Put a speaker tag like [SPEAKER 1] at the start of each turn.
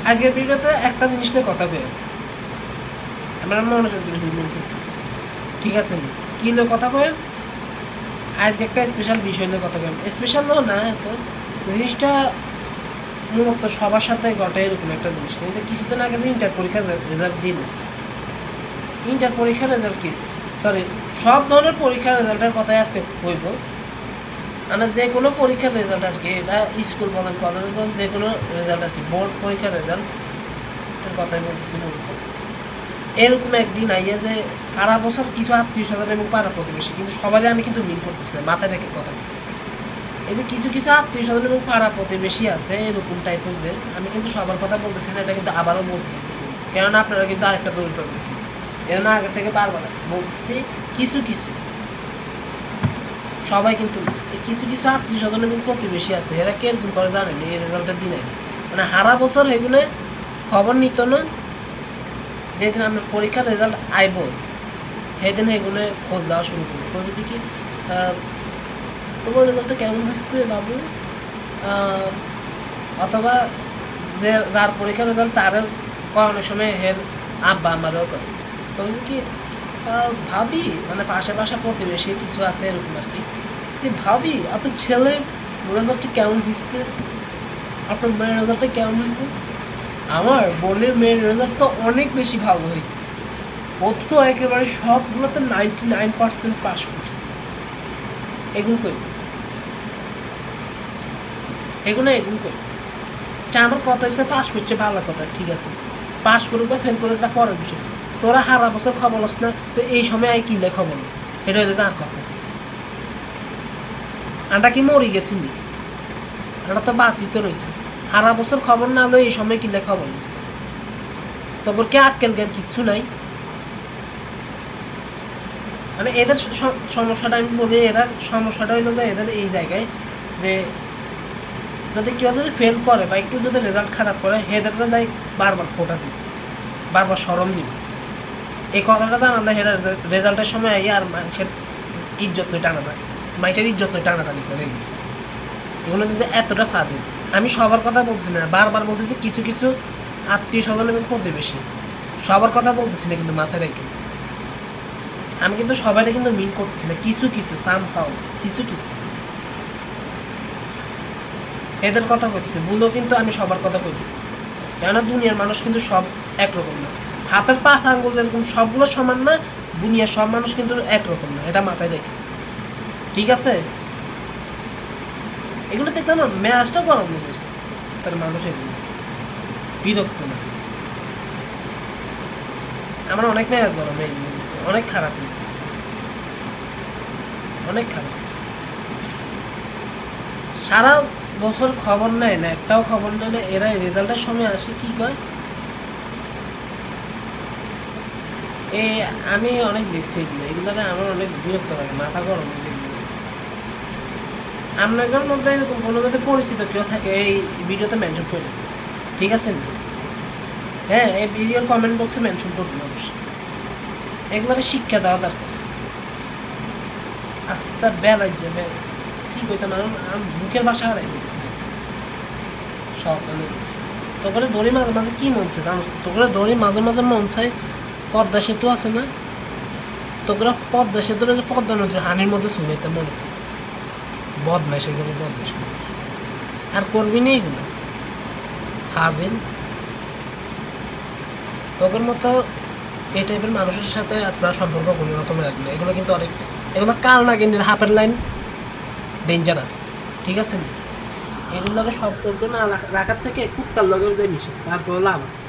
[SPEAKER 1] আজকের ভিডিওতে একটা জিনিস নিয়ে কথা কই আমরা মনোযোগ দিয়ে শুনবেন, ঠিক আছে? কি নিয়ে কথা কই? আজকে একটা স্পেশাল বিষয় নিয়ে কথা কই। স্পেশাল না, তো জিনিসটা মূলত সবার সাথে ঘটে এরকম একটা জিনিস নেই যে কিছুদিন আগে যে ইন্টার পরীক্ষার রেজাল্ট দিল, ইন্টার পরীক্ষার রেজাল্ট কি সরি সব ধরনের পরীক্ষার রেজাল্টের কথাই আজকে কইব। মানে যে কোনো পরীক্ষার রেজাল্ট আর কি, এটা স্কুল বলেন কলেজ বলেন যে কোনো রেজাল্ট আর কি, বোর্ড পরীক্ষার রেজাল্টের কথাই বলতেছি মূলত। এরকম একদিন আইয়া যে সারা বছর কিছু আত্মীয় স্বজন এবং পাড়া প্রতিবেশী, কিন্তু সবারই আমি কিন্তু মিল করতেছিলাম, মাথায় রেখে কথা। এই যে কিছু কিছু আত্মীয় স্বজন এবং পাড়া প্রতিবেশী আছে এরকম টাইপের, যে আমি কিন্তু সবার কথা বলতেছি না, এটা কিন্তু আবারও বলতেছি, কেননা আপনারা কিন্তু আরেকটা দৌড় করবেন, এর না আগে থেকে পারবো না বলতেছি। কিছু কিছু সবাই কিন্তু এই কিছু কিছু আত্মীয় স্বজন এবং প্রতিবেশী আছে, এরা কিরকম করে জানেন এই রেজাল্টের দিনে, মানে সারা বছর এগুলো খবর নিত না, যেদিন আপনার পরীক্ষার রেজাল্ট আইব সেদিন এগুলো খোঁজ দেওয়া শুরু করবো, বলবো যে কি তোমার রেজাল্টটা কেমন হচ্ছে বাবু, অথবা যে যার পরীক্ষার রেজাল্ট তারও কয়, অনেক সময় হের আব্বা আমারও কয়, বলছে কি ভাবি, মানে পাশে পাশে প্রতিবেশী কিছু আছে এরকম আর কি, যে ভাবি আপনার ছেলের রেজাল্টটা কেমন হচ্ছে, আপনার মেয়ের রেজাল্টটা কেমন হয়েছে। আমার বোনের মেয়ের রেজাল্ট তো অনেক বেশি ভালো হয়েছে, ও তো একেবারে সবগুলোতে 99% পাস করছে। এগুলো কই এগুলো কই আচ্ছা, আমার কথা হচ্ছে পাস করছে ভালো কথা, ঠিক আছে, পাস করুক বা ফেল করুক একটা পরের বিষয়। তোরা সারা বছর খবর লস না, তো এই সময় আই কিনলে খবর লস, এটা হইতে আর কথা। আন্টা কি মরি গেছি নি, আন্টা তো বাঁচিত রয়েছে, সারা বছর খবর না লো এই সময় কিনলে খবর লস, তোর কি আক্কেল জ্ঞান কিচ্ছু নাই। মানে এদের সমস্যাটা আমি বলি, এরা সমস্যাটা হইলো যে এদের এই জায়গায় যে যদি কেউ যদি ফেল করে বা একটু যদি রেজাল্ট খারাপ করে, এদেরটা যাই বারবার খোটা দিবে, বারবার সরম দিবে। এই কথাটা জানালে হেরা রেজাল্টের সময় আইয়া আর মানুষের ইজ্জত নয় টানাটানি, মানুষের ইজ্জত নয় টানাটানি করে। এগুলো যে এতটা ফাজিল, আমি সবার কথা বলছি না, বারবার বলতেছি কিছু কিছু আত্মীয় স্বজন এবং প্রতিবেশী, সবার কথা বলতেছি না কিন্তু মাথায় রেখে। আমি কিন্তু সবাইটা কিন্তু মিন করতেছি না, কিছু কিছু সামহাও কিছু কিছু এদের কথা কইতেছি, বলো কিন্তু আমি সবার কথা কইতেছি, কেননা দুনিয়ার মানুষ কিন্তু সব একরকম না, হাতের 5 আঙ্গুল যেরকম সবগুলো সমান না, দুনিয়ার সব মানুষ কিন্তু একরকম না, এটা মাথায় রেখে, ঠিক আছে? এগুলো দেখতে আমার ম্যাচটা গরম হয়ে যায়, তার মানুষ এগুলো বিরক্ত না, আমার অনেক ম্যাচ গরম, এইগুলো অনেক খারাপ, অনেক খারাপ। সারা বছর খবর নেয় না, একটাও খবর নেয় না, এরা রেজাল্টের সময় আসে কি কয়। এই আমি অনেক দেখছি এগুলোতে আমার অনেক বিরক্ত লাগে, মাথা গরম হয়েছে এগুলো। আপনাদের মধ্যে এরকম কোনো যদি পরিচিত কেউ থাকে এই ভিডিওতে মেনশন করবেন, ঠিক আছে না? হ্যাঁ, এই ভিডিওর কমেন্ট বক্সে মেনশন করবেন অবশ্যই, এগুলোতে শিক্ষা দেওয়া দরকার। আস্তে বেলায় যাবে কি কইতাম, আমি মুখের ভাষা হারাই দিতেছি না সব, মানে তোকে দড়ি মাঝে মাঝে কি মন চায় জানো, তোকে দড়ি মাঝে মাঝে মন চায় পদ্মা সেতু আছে না, তোকে পদ্মা সেতুর যে পদ্মা নদীর হানির মধ্যে শুনেতে মনে বদমাইশের করে বদমাইশ আর করবি না এগুলো হাজিন। তোকের মতো এই টাইপের মানুষের সাথে আপনার সম্পর্ক কোনো রকমের রাখবে, এগুলো কিন্তু অনেক, এগুলো কাল না কিন্তু হাফের লাইন ডেঞ্জারাস, ঠিক আছে না? এগুলোকে সম্পর্ক না রাখার থেকে কুত্তার লগে যে মিশে তারপর লাভ আছে।